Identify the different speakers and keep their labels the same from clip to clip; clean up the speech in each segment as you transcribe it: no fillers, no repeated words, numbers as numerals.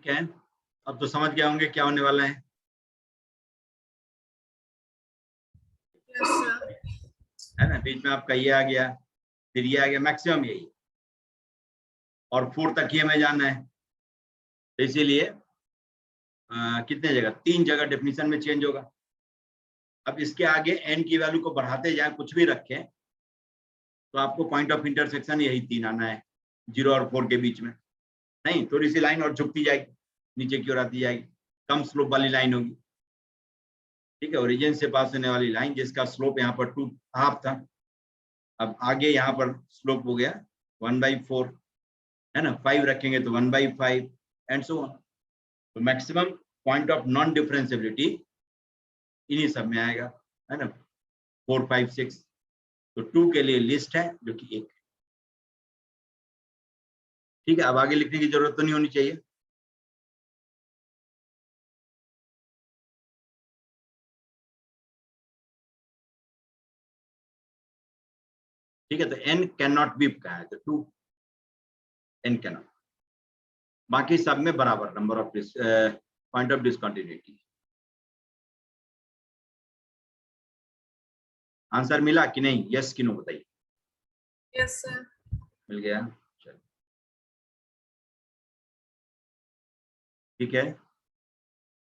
Speaker 1: ठीक है, अब तो समझ गए होंगे क्या होने वाला है। है ना, बीच में आपका ये आ गया, फिर ये आ गया, मैक्सिमम यही, और 4 तक ही हमें जाना है। तो इसीलिए कितने जगह, 3 जगह डेफिनेशन में चेंज होगा। अब इसके आगे n की वैल्यू को बढ़ाते जाए, कुछ भी रखें, तो आपको पॉइंट ऑफ इंटरसेक्शन यही 3 आना है, 0 और 4 के बीच में। नहीं, थोड़ी सी लाइन और झुकती जाएगी, नीचे की ओर आती जाएगी, कम स्लोप वाली लाइन होगी। ठीक है, ओरिजिन से पास होने वाली लाइन जिसका स्लोप यहाँ पर 2.5 था, अब आगे यहाँ पर स्लोप हो गया 1/4, है ना, 5 रखेंगे तो 1/5 एंड सो ऑन। तो maximum point of non differentiability इन्हीं सब में आएगा, है ना, 4, 5, 6। तो 2 के लिए लिस्ट है जो कि 1 है। ठीक है, अब आगे लिखने की जरूरत तो नहीं होनी चाहिए। ठीक है, तो n कैन नॉट बी का है, तो 2 n कैन नॉट, बाकी सब में बराबर number of point of discontinuity. Answer मिला कि नहीं, यस कि नो बताइए।
Speaker 2: Yes sir.
Speaker 1: मिल गया, चलो ठीक है,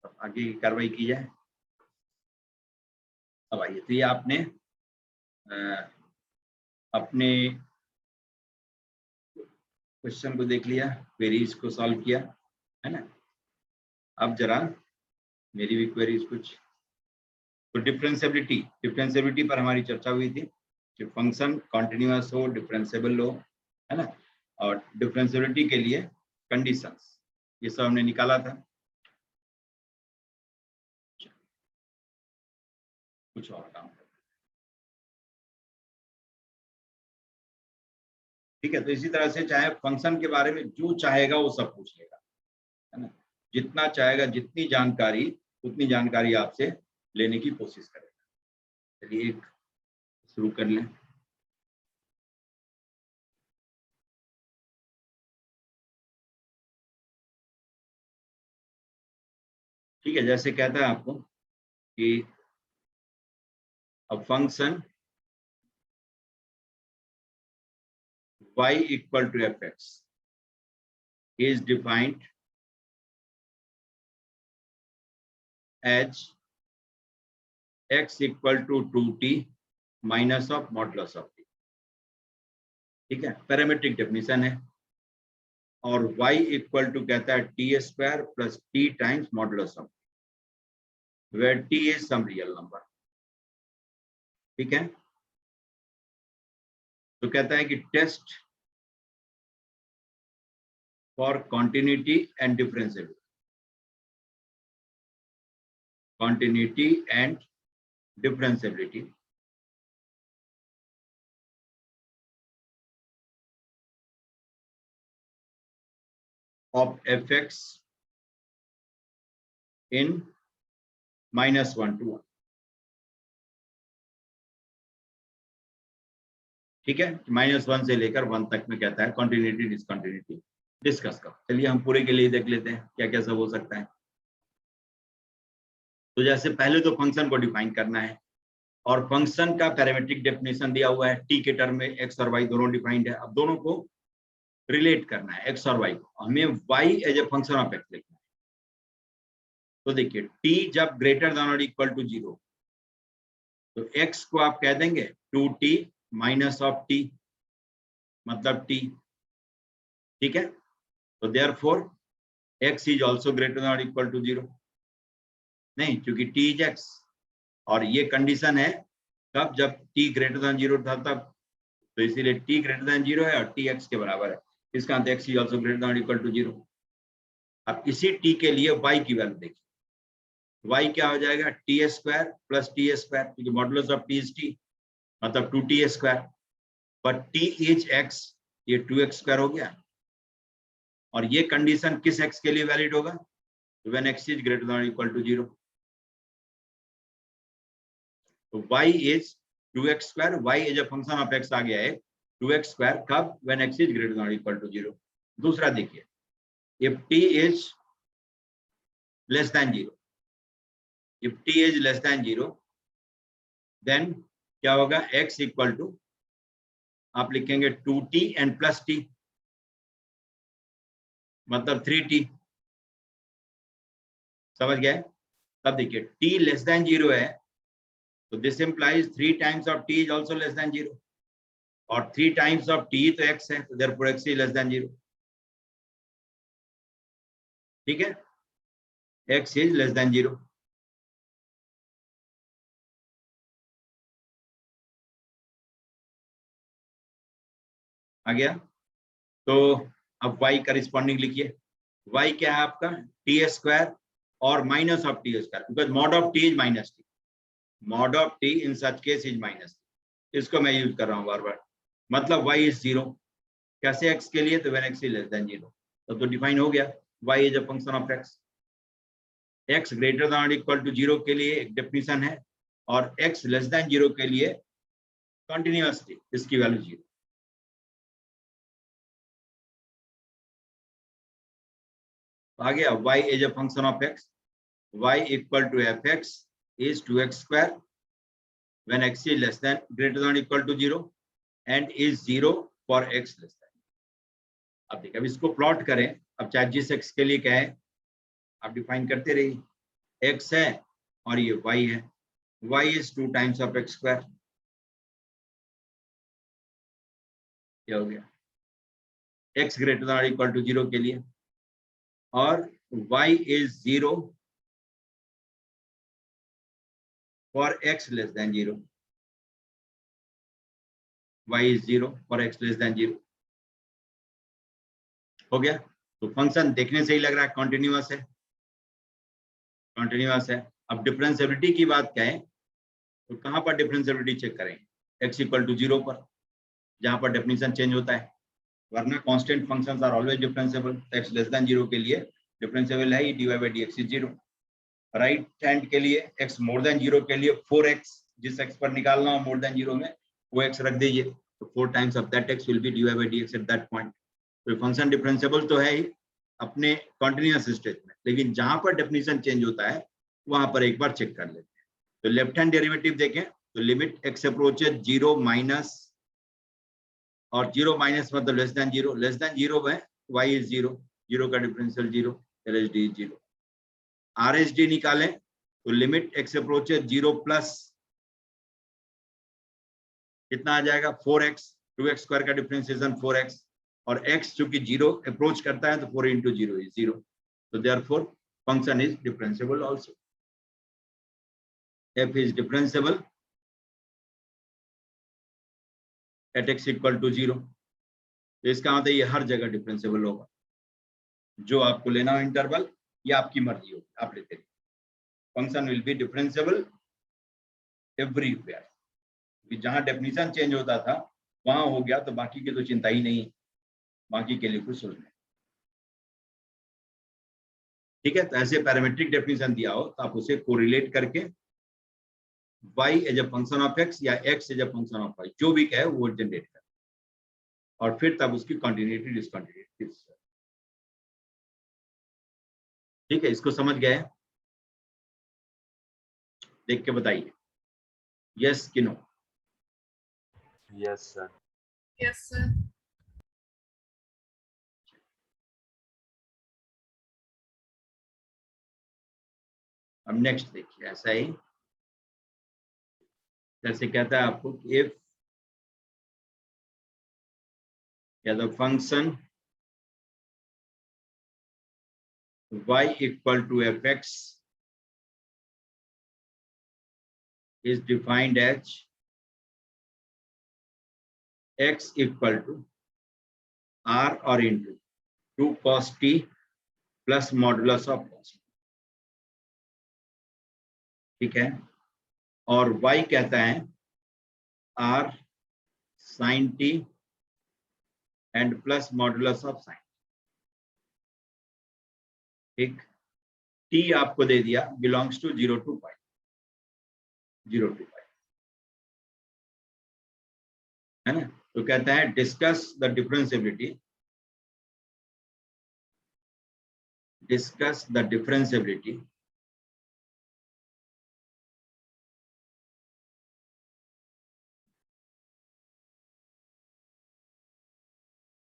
Speaker 1: अब आगे की कार्रवाई की जाए। अब आइए, तो ये आपने अपने क्वेश्चन को देख लिया, क्वेरीज को सॉल्व किया, है ना। अब जरा मेरी भी क्वेरीज कुछ, तो डिफरेंशिएबिलिटी पर हमारी चर्चा हुई थी कि फंक्शन कॉन्टिन्यूअस हो, डिफरेंशिएबल हो, है ना, और डिफरेंशिएबिलिटी के लिए कंडीशंस, ये सब हमने निकाला था। कुछ और काम, ठीक है। तो इसी तरह से चाहे फंक्शन के बारे में जो चाहेगा वो सब पूछ लेगा, है ना, जितना चाहेगा, जितनी जानकारी, उतनी जानकारी आपसे लेने की कोशिश करेगा। चलिए एक शुरू कर लें। ठीक है, जैसे कहता है आपको कि a function y equal to fx is defined as x equal to 2t minus of modulus of t। ठीक है, पैरामीट्रिक डेफिनेशन है, और y इक्वल टू कहता है T square plus T times modulus of where t is some real number. ठीक है, तो कहता है कि test for continuity and differentiability, continuity and differentiability of fx in -1 to 1। ठीक है, -1 से लेकर 1 तक में कहता है कॉन्टिन्यूटी डिसकंटिन्यूटी डिस्कस करो। चलिए हम पूरे के लिए देख लेते हैं क्या क्या सब हो सकता है। तो जैसे पहले तो फंक्शन को डिफाइन करना है, और फंक्शन का पैरामीट्रिक डेफिनेशन दिया हुआ है, टी के टर्म में एक्स और वाई दोनों डिफाइंड है। अब दोनों को रिलेट करना है, एक्स और वाई को, हमें Y as a function of X लिखना है। तो देखिए, टी जब ग्रेटर देन और इक्वल टू 0, तो एक्स को आप कह देंगे 2t माइनस ऑफ टी, मतलब टी। ठीक है, तो therefore x is also greater than और इक्वल टू 0, नहीं, क्योंकि t इज x, और ये कंडीशन है कब, जब t ग्रेटर देन 0 था तब, तो इसीलिए t ग्रेटर देन 0 है और t x के बराबर है, इसका अंत x is also greater than और इक्वल टू 0। अब इसी t के लिए y की वैल्यू देखिए, y क्या हो जाएगा, T square plus T square, क्योंकि modulus of T is T, मतलब 2t square, but t is x, ये 2x स्क्वायर हो गया। और ये कंडीशन किस x के लिए वैलिड होगा, when x is greater than और इक्वल टू 0। तो y is 2x square, y is a function of x आ गया है 2x स्क्वायर, कब, when x is greater than और इक्वल टू 0। दूसरा देखिए, if t is less than 0. If t is less than 0, then क्या होगा, x equal to आप लिखेंगे 2t एंड प्लस t, मतलब 3t. समझ गए? तब देखिए t लेस देन 0 है, तो this implies 3 times of t is also less than 0, और 3 टाइम्स ऑफ t तो x है, तो therefore x is less than 0. ठीक है, x इज लेस देन 0. आ गया? तो अब y करिस्पॉन्डिंग लिखिए. y क्या है आपका, टी स्क्वायर और minus of T square, because mod of T is minus T. Mod of T in such case is minus T. इसको मैं यूज कर रहा हूँ बार बार. मतलब y इज 0. कैसे x के लिए, तो when x is less than 0. तो डिफाइन हो गया, y is a function of x. x greater than और इक्वल टू 0 के लिए एक डेफिनेशन है, और x लेस देन 0 के लिए कंटिन्यूअसली इसकी वैल्यू 0. आ गया, y is a function of x. y equal to fx is 2x square when x is less than greater than or equal to 0 and is 0 for x less than. अब देखिए, अब इसको plot करें. अब चाहे जिस x के लिए क्या है आप डिफाइन करते रहिए. x है और ये y है. y is 2 times of x square. क्या हो गया, x greater than or equal to 0 के लिए, और y is 0 for x less than 0. y is 0 for x less than 0. हो गया? तो फंक्शन देखने से ही लग रहा है कॉन्टिन्यूअस है. कॉन्टिन्यूअस है. अब डिफरेंशिएबिलिटी की बात कहें तो कहां पर डिफरेंशिएबिलिटी चेक करेंगे, x इक्वल टू 0 पर, जहां पर डेफिनेशन चेंज होता है. वरना constant functions are always differentiable. x less than 0 के लिए डिफरेंशिएबल है dy by dx is 0. Right hand के लिए x मोर देन 0 के लिए 4x, जिस x पर निकालना हो मोर देन 0 में वो x रख दीजिए, तो 4 times of that x will be dy by dx at that point. तो फंक्शन डिफरेंशिएबल तो है ही अपने कॉन्टिन्यूअस स्टेट में, लेकिन जहां पर डेफिनेशन चेंज होता है वहां पर एक बार चेक कर लेते हैं. तो लेफ्ट हैंड डेरिवेटिव देखें तो लिमिट x अप्रोचेस 0 माइनस, और 0 माइनस मतलब लेस देन 0. लेस देन 0 में y इज 0, 0 का डिफरेंशियल 0, LHD इज 0. RHD निकालें तो लिमिट x अप्रोचेस 0 प्लस कितना आ जाएगा, 4x. 2x स्क्वायर का डिफरेंशिएशन 4x, और x चूंकि 0 अप्रोच करता है तो 4 into 0 is 0. So therefore function is differentiable also. f is differentiable at x equal to 0. तो इसका मतलब ये हर जगह डिफरेंशिएबल होगा. जो आपको लेना हो इंटरवल या आपकी मर्जी होगी, आप लेते रहिए. Function will be differentiable everywhere. जहां डेफिनेशन चेंज होता था वहां हो गया तो बाकी की तो चिंता ही नहीं है, बाकी के लिए कुछ सोच नहीं. ठीक है, तो ऐसे पैरामीट्रिक डेफिनेशन दिया हो तो आप उसे कोरिलेट करके y as a function of x या x as a function of y, जो भी कहे वो जनरेट कर, और फिर तब उसकी कंटिन्यूटी डिसकंटिन्यूटी. ठीक है, इसको समझ गए? देख के बताइए यस कि no.
Speaker 3: Yes, sir.
Speaker 2: Yes, sir.
Speaker 1: अब नेक्स्ट देखिए, ऐसा ही जैसे कहता है आपको if the function y equal to fx is defined as x equal to r or into 2 cos t plus modulus of cos. ठीक है, और y कहता है r sin t and plus modulus of sin. ठीक, t आपको दे दिया belongs to 0 to pi, 0 to pi, है ना. तो कहता है discuss the discuss the differentiability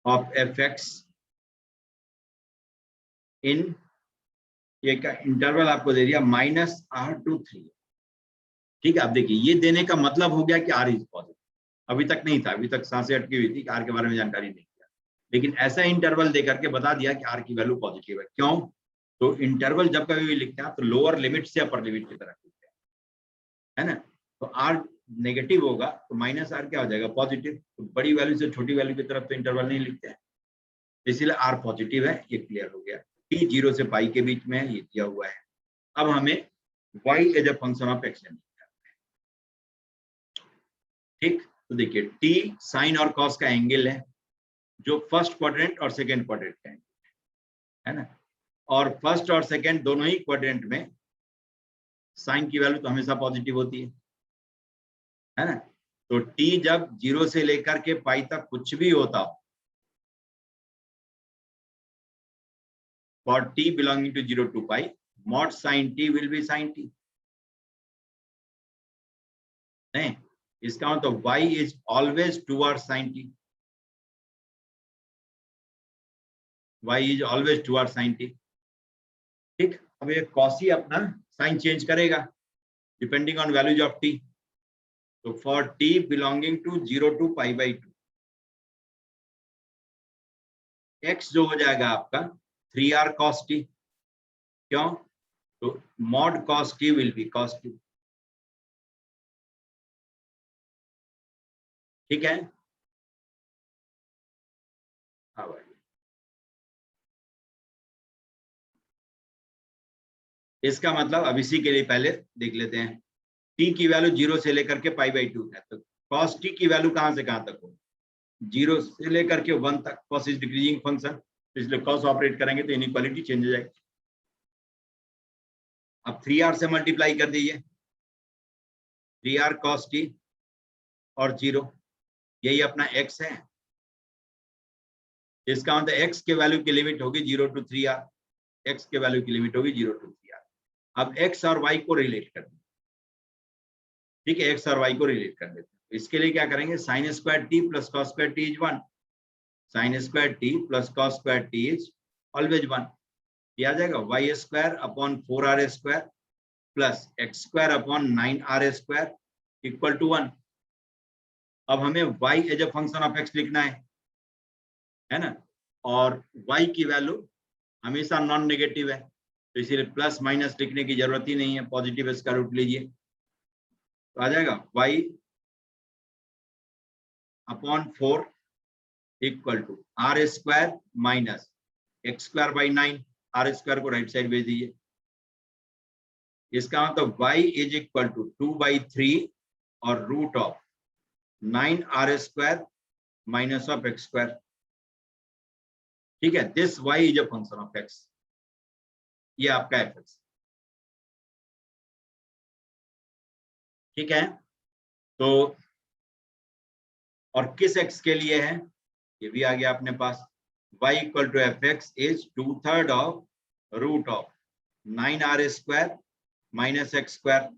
Speaker 1: of fx in, ये का इंटरवल आपको दे दिया -r to 3। ठीक है, अब देखिए ये देने का मतलब हो गया कि r इज पॉजिटिव। अभी तक नहीं था, अभी तक सांसें अटकी हुई थी कि r के बारे में जानकारी नहीं किया, लेकिन ऐसा इंटरवल दे करके बता दिया कि r की वैल्यू पॉजिटिव है। क्यों? तो इंटरवल जब कभी भी लिखते हैं तो लोअर लिमिट से अपर लिमिट की तरफ लिखते हैं, है ना। तो r नेगेटिव होगा तो -r क्या हो जाएगा? पॉजिटिव। तो बड़ी वैल्यू से छोटी वैल्यू की तरफ तो इंटरवल नहीं लिखते हैं, इसीलिए r पॉजिटिव है। ये क्लियर हो गया। t 0 से पाई के बीच में है, ये दिया हुआ है। अब हमें y as a function of x करना है। ठीक, तो देखिए t साइन और कॉस का एंगल है, जो फर्स्ट क्वाड्रेंट और सेकंड क्वाड्रेंट का एंगल है ना। और फर्स्ट और सेकंड दोनों ही क्वाड्रेंट में साइन की वैल्यू तो हमेशा पॉजिटिव होती है ना। तो t जब 0 से लेकर के पाई तक कुछ भी होता हो, for t belonging to 0 to pi, mod sin t will be sin t। नहीं, इसका मतलब y is always towards sin t, y is always towards sin t। ठीक, अब ये cos ही अपना साइन चेंज करेगा depending on values of t। तो for t belonging to 0 to pi by 2, x जो हो जाएगा आपका 3r cos t। क्यों? तो mod cos t will be cos t। ठीक है, हाँ भाई, इसका मतलब अब इसी के लिए पहले देख लेते हैं। t की वैल्यू 0 से लेकर के पाई बाई 2 है, तो cos t की वैल्यू कहां से कहां तक हो? 0 से लेकर के 1 तक। cos इज डिक्रीजिंग फंक्शन, इसलिए cos ऑपरेट करेंगे तो इनइक्वालिटी चेंज हो जाएगी। अब 3r से मल्टीप्लाई कर दीजिए, 3r cos t और 0, यही अपना x है। इसका मतलब x के वैल्यू की लिमिट होगी 0 to 3r, x के वैल्यू की लिमिट होगी 0 to 3r। अब x और y को रिलेट कर दें। ठीक है, x और y को रिलेट कर देते हैं। इसके लिए क्या करेंगे? Sine square T plus cos square T is 1, sine square T plus cos square T is always 1। ये आ जाएगा y square upon 4r square plus x square upon 9r square equal to 1। अब हमें y as a function of x लिखना है ना, और y की वैल्यू हमेशा नॉन नेगेटिव है, तो इसीलिए प्लस माइनस लिखने की जरूरत ही नहीं है, पॉजिटिव इसका रूट लीजिए, तो आ जाएगा y upon 4 equal to R square minus x square by 9। R square को राइट साइड भेज दीजिए। इसका मतलब y इज इक्वल टू 2/3 और root of 9r square minus of x square. ठीक है, this y is a function of x, ये आपका fx। ठीक है, तो और किस x के लिए है ये भी आ गया अपने पास। y equal to fx is 2/3 of root of 9r square minus x square.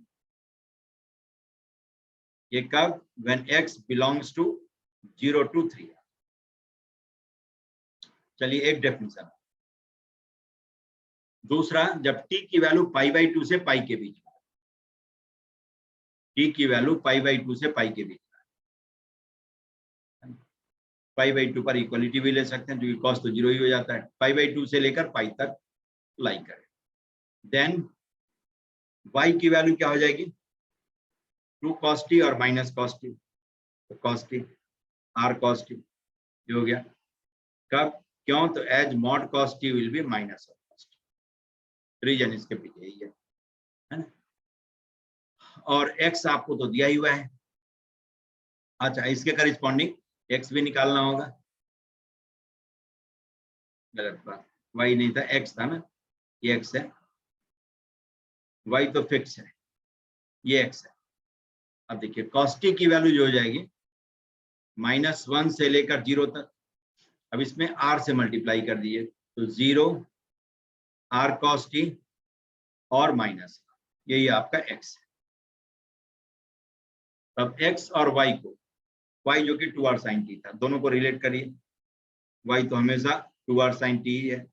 Speaker 1: ये कब? When x belongs to 0 to 3। चलिए एक डेफिनेशन। दूसरा, जब t की वैल्यू पाई बाई 2 से पाई के बीच में, t की वैल्यू पाई बाई 2 से पाई के बीच में, पाई बाई 2 पर इक्वलिटी भी ले सकते हैं, जो कि कॉस तो 0 ही हो जाता है। पाई बाई 2 से लेकर पाई तक अप्लाई करें, देन y की वैल्यू क्या हो जाएगी? 2 cos t और माइनस cos t, तो cos t r cos t ये हो गया। कब? क्यों? तो as mod cos t will be minus of cos t। Reason इसके पीछे यही है ना। और x आपको तो दिया ही हुआ है। अच्छा, इसके करिस्पॉन्डिंग x भी निकालना होगा। गलत बात, y नहीं था, x था ना, ये x है, y तो फिक्स है, ये x है। अब देखिए cos t की वैल्यू जो हो जाएगी -1 से लेकर 0 तक। अब इसमें r से मल्टीप्लाई कर दिए, तो 0 r cos t और माइनस यही आपका x है। अब x और y को, y जो कि 2r sin t था, दोनों को रिलेट करिए। y तो हमेशा 2r sin t ही है।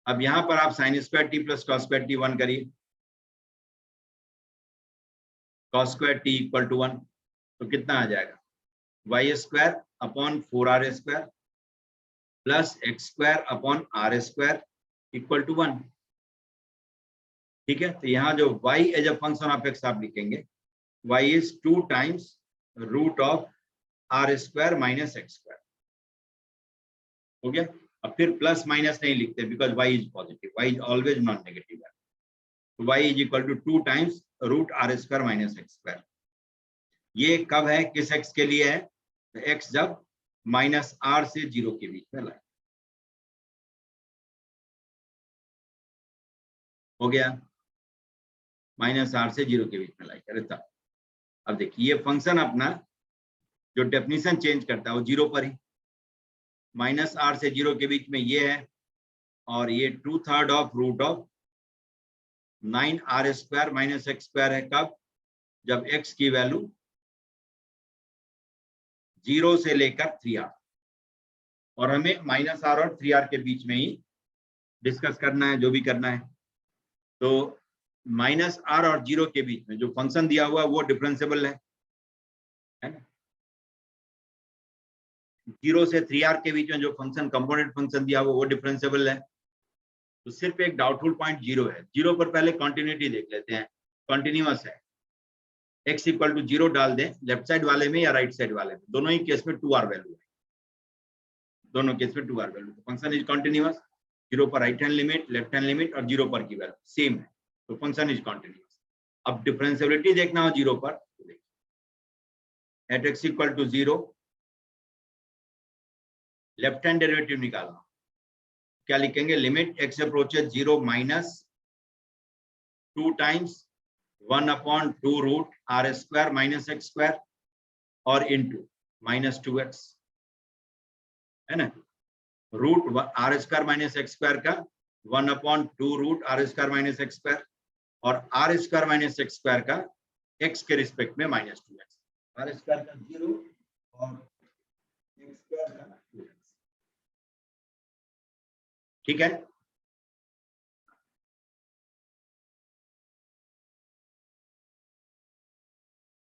Speaker 1: अब यहां पर आप sin square t plus cos square t 1 करिए। cos square t equal to 1, तो कितना आ जाएगा? y square upon 4r square plus x square upon r square equal to 1। ठीक है, तो यहाँ जो y as a function of x आप लिखेंगे, y is 2 times root of r square minus x square. हो गया। अब फिर प्लस माइनस नहीं लिखते because y is positive, y is always non negative है। तो y is equal to 2 times root r square minus x square. ये कब है, किस x के लिए है? तो x जब माइनस r से 0 के बीच में लाए। हो गया, माइनस r से 0 के बीच में लाए करे तब। अब देखिए ये फंक्शन अपना जो डेफिनेशन चेंज करता है वो 0 पर ही, माइनस r से 0 के बीच में ये है, और ये 2/3 of root of 9r square minus x square है। कब? जब x की वैल्यू 0 से लेकर 3r, और हमें माइनस r और 3r के बीच में ही डिस्कस करना है, जो भी करना है। तो माइनस r और 0 के बीच में जो फंक्शन दिया हुआ है वो डिफरेंशिएबल है ना। 0 से 3r के बीच में जो फंक्शन कंपोनेंट फंक्शन दिया हुआ वो डिफरेंशिएबल है। तो सिर्फ एक डाउटफुल पॉइंट 0 है। 0 पर पहले कॉन्टिन्यूटी देख लेते हैं, कॉन्टिन्यूअस है। x इक्वल टू 0 डाल दें लेफ्ट साइड वाले में या राइट साइड वाले में, दोनों ही केस में 2r वैल्यू है, दोनों केस में 2r value. Function is continuous, 0 पर right hand limit, left hand limit और 0 पर की वैल्यू सेम है, तो फंक्शन इज कॉन्टिन्यूअस। अब डिफरेंशिएबिलिटी देखना हो 0 पर, at x equal to 0 left hand derivative निकालना, क्या लिखेंगे? Limit x approaches 0 minus 2 times 1 upon 2 root r square minus x square और इनटू माइनस 2x, है ना। Root r square minus x square का 1 upon 2 root r square minus x square और r square minus x square का x के respect में minus 2x, r square का 0 और x स्क्वायर का 2x। ठीक है,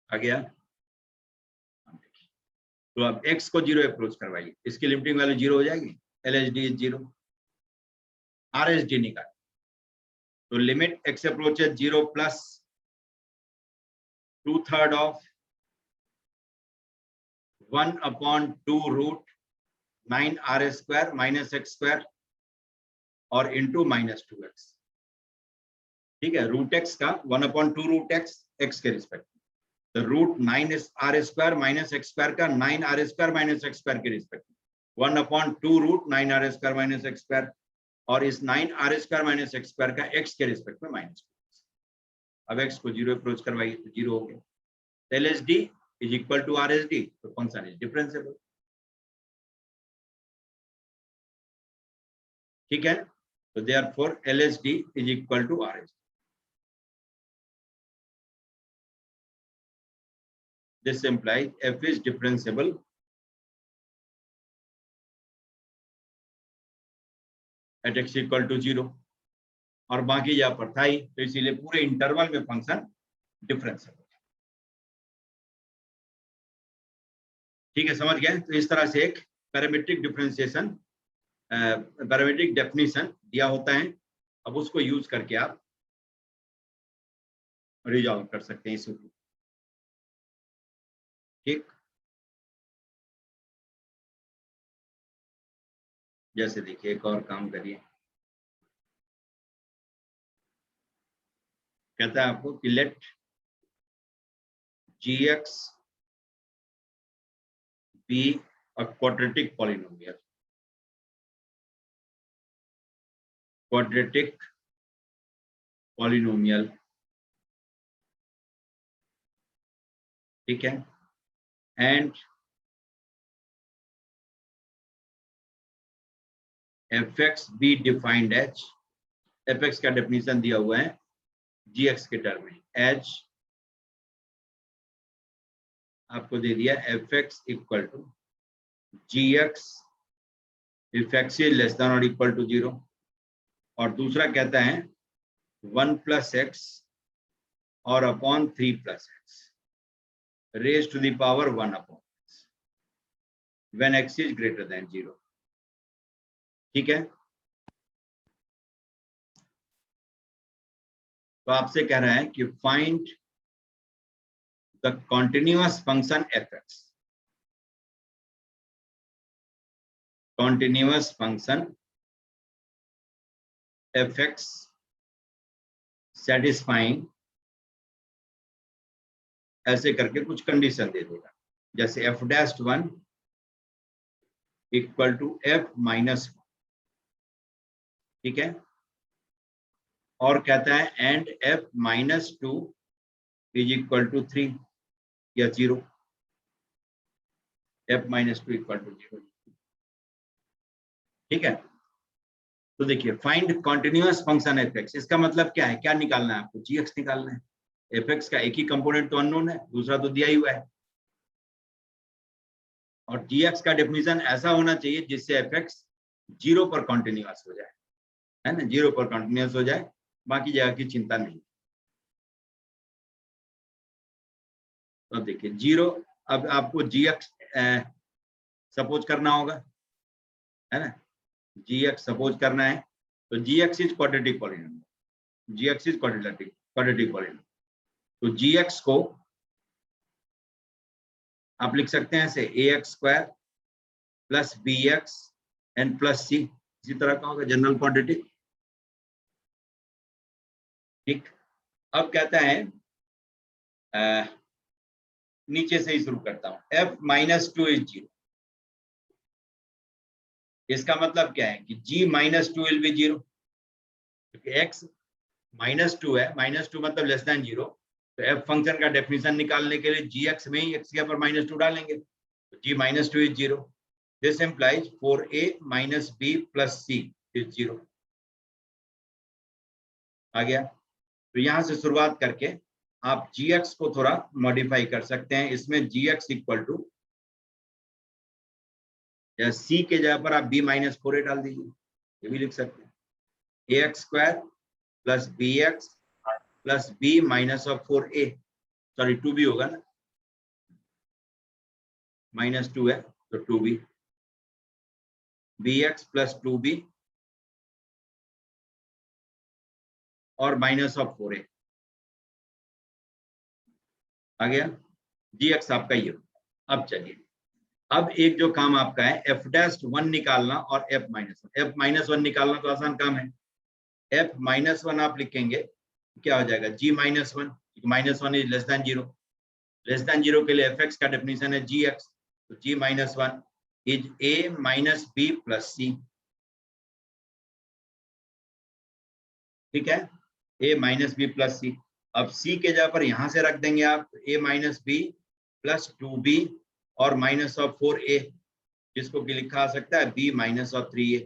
Speaker 1: आ गया। तो अब x को 0 अप्रोच करवाइए, इसकी लिमिटिंग वैल्यू 0 हो जाएगी, LHD इज 0, RHD निकाल। तो limit x approaches 0 plus 2/3 of 1 upon 2 root 9r square minus x square और इंटू माइनस 2x। ठीक है, रूट x का 1 अपॉन 2 रूट x के रिस्पेक्ट, तो root 9r square minus x square का 9r square minus x square के respect, 1 upon 2 root 9r square minus x square और इस 9r square minus x square का x के respect में माइनस 2x। अब x को 0 अप्रोच करवाइए तो 0 हो गया। LHD is equal to RHD, तो फंक्शन इज डिफरेंशिएबल। ठीक है, तो therefore LHD is equal to RHD। This implies f is differentiable at x equal to 0, और बाकी यहाँ पर था ही, तो इसीलिए पूरे इंटरवल में फंक्शन डिफरेंशिएबल है। ठीक है, समझ गए। तो इस तरह से एक पैरामीट्रिक डिफरेंशिएशन, पैरामीट्रिक डेफिनेशन दिया होता है। अब उसको यूज करके आप रिजॉल्व कर सकते हैं इस। ठीक, जैसे देखिए एक और काम करिए, कहता है आपको कि late gx be a quadratic polynomial, quadratic polynomial। ठीक है, and f x be defined h, f x का डेफिनेशन दिया हुआ है जी एक्स के टर्म में, एच आपको दे दिया f x equal to g x if x is less than और इक्वल टू 0, और दूसरा कहता है 1 प्लस एक्स और upon 3 plus x raise to the power 1 upon x when x is greater than 0। ठीक है, तो आपसे कह रहा है कि find the continuous function f x, continuous function f x satisfying, ऐसे करके कुछ कंडीशन दे देगा, जैसे f dash 1 equal to f minus 1, ठीक है, और कहता है and f minus 2 is equal to 3 या 0, एफ माइनस 2 इक्वल टू 0। ठीक है, तो देखिए find continuous function f x, इसका मतलब क्या है, क्या निकालना है आपको, जी एक्स निकालना है। एफ एक्स का एक ही कंपोनेंट तो अननोन है, दूसरा तो दिया ही हुआ है, और जी एक्स का डेफिनेशन ऐसा होना चाहिए जिससे एफ एक्स 0 पर कॉन्टिन्यूअस हो जाए, है ना, 0 पर कॉन्टिन्यूअस हो जाए, बाकी जगह की चिंता नहीं। तो अब देखिए 0, अब आपको जी एक्स सपोज करना होगा, है ना, जी एक्स सपोज करना है, तो G X is quadratic polynomial, G X is quadratic polynomial, तो जी एक्स को आप लिख सकते हैं ऐसे A X square plus B X N plus C, इसी तरह का होगा जनरल क्वांटिटी। ठीक, अब कहता है नीचे से ही शुरू करता हूं, एफ माइनस 2 इज 0, इसका मतलब क्या है कि जी माइनस 2 विल बी 0, क्योंकि एक्स माइनस 2 है, माइनस 2 मतलब लेस देन 0, तो एफ फंक्शन का डेफिनेशन निकालने के लिए जी एक्स में ही एक्स के ऊपर माइनस 2 डालेंगे, तो G minus 2 is 0, this implies 4a minus B plus C is 0। आ गया, तो यहां से शुरुआत करके आप gx को थोड़ा मॉडिफाई कर सकते हैं, इसमें gx इक्वल टू या c के जगह पर आप b माइनस 4a डाल दीजिए, ये भी लिख सकते हैं, ax square plus bx plus b minus of 4a, sorry 2b होगा ना, माइनस 2 है तो 2b, bx प्लस 2b और माइनस ऑफ 4a आ गया, gx आपका ये। अब चलिए, अब एक जो काम आपका है एफ डैश 1 निकालना और एफ माइनस 1, एफ माइनस 1 निकालना तो आसान काम है, एफ माइनस 1 आप लिखेंगे क्या हो जाएगा, G minus 1, minus 1 is less than 0, less than 0 के लिए एफ एक्स का डेफिनेशन है जी एक्स, तो G minus 1 is A minus B plus C, ठीक है, A minus B plus C. अब सी के जगह पर यहां से रख देंगे आप ए माइनस बी प्लस 2b और माइनस ऑफ 4a, जिसको कि लिखा आ सकता है b माइनस ऑफ 3a,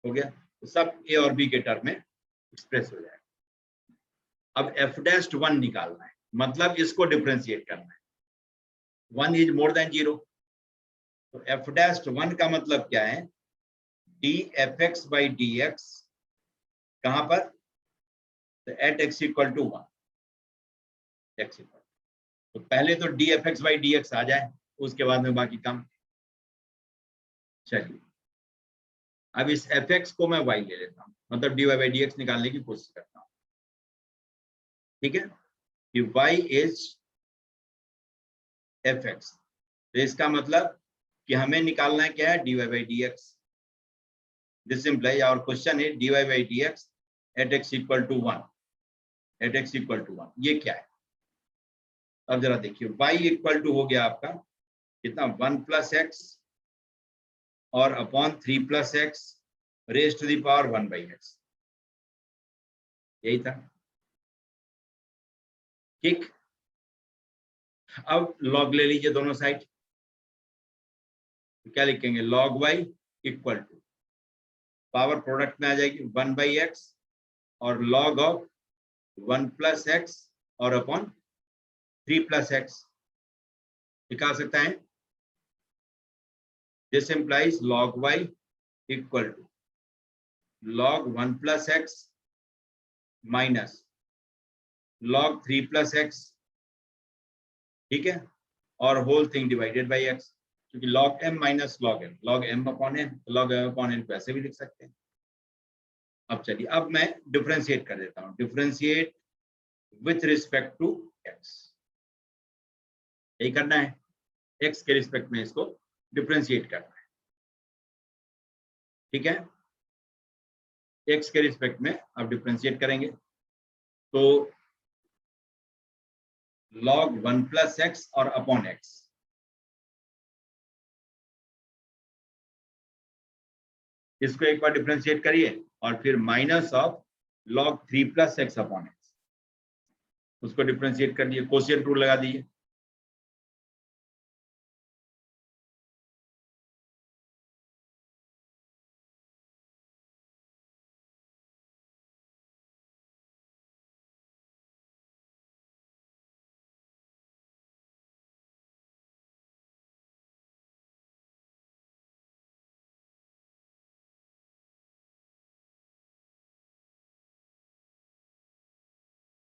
Speaker 1: हो गया, तो सब a और b के टर्म में एक्सप्रेस हो जाएगा। अब एफ डैश 1 निकालना है, मतलब इसको डिफरेंशिएट करना है, 1 इज मोर देन 0, तो एफ डैश 1 का मतलब क्या है, D F X by D X, कहां पर, तो at x equal to 1, X equal, तो पहले तो D F X by D X आ जाए, उसके बाद में बाकी काम। चलिए, अब इस एफ एक्स को मैं वाई ले लेता हूं, मतलब d y by D x निकालने की कोशिश करता हूं, ठीक है, कि y इज एफ एक्स, तो इसका मतलब कि हमें निकालना है क्या है, d y by D x, this implies our question is d y by D x at x equal to 1, at x equal to 1, ये क्या है। अब जरा देखिए, y इक्वल टू हो गया आपका कितना, 1 प्लस एक्स और upon 3 plus x raise to the power 1 by x, यही था, ठीक। अब लॉग ले लीजिए दोनों साइड, क्या लिखेंगे, log y equal to power product में आ जाएगी 1/x और log ऑफ 1 + x और अपॉन 3 + x लिखा सकता है। This implies log y equal to log 1 + x minus log 3 + x, ठीक है, और whole thing divided by x, क्योंकि log m minus log m, log m upon n, log m upon n वैसे भी लिख सकते हैं। अब चलिए, अब मैं डिफरेंशिएट कर देता हूँ, differentiate with respect to x, यही करना है, x के रिस्पेक्ट में इसको डिफरेंशिएट करना है, ठीक है। x के रिस्पेक्ट में अब डिफरेंशिएट करेंगे तो log 1 + x और अपॉन x, इसको एक बार डिफरेंशिएट करिए और फिर minus of log 3 + x upon x, उसको डिफरेंशिएट कर दिए, कोशिएंट रूल लगा दिए,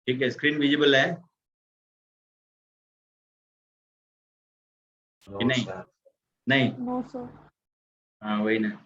Speaker 1: ठीक है। स्क्रीन विजिबल है कि
Speaker 3: No,
Speaker 1: नहीं?
Speaker 3: sir.
Speaker 1: नहीं,
Speaker 4: नो सर।
Speaker 1: हाँ वही ना।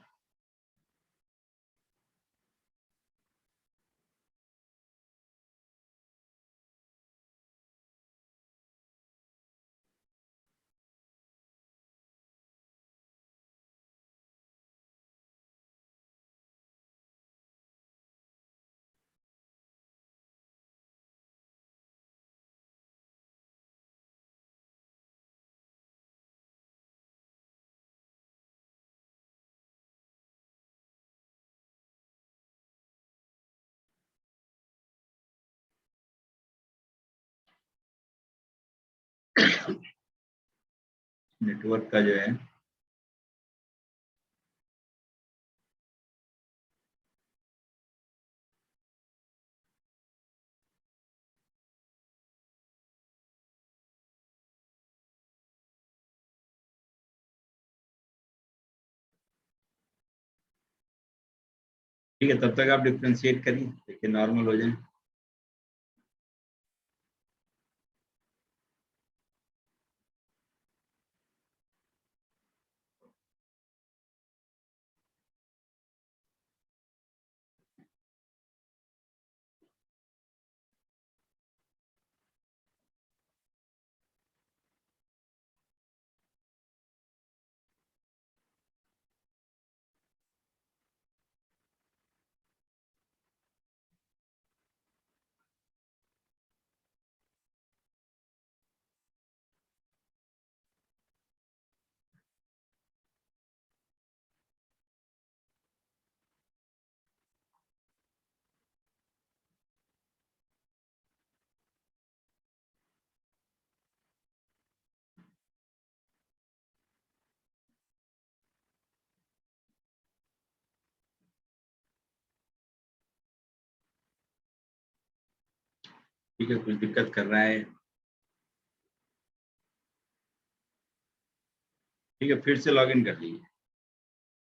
Speaker 1: नेटवर्क का जो है ठीक है, तब तक आप डिफरेंशिएट करिए, देखिए नॉर्मल हो जाए। ठीक है, कुछ दिक्कत कर रहा है, ठीक है, फिर से लॉगिन कर लीजिए।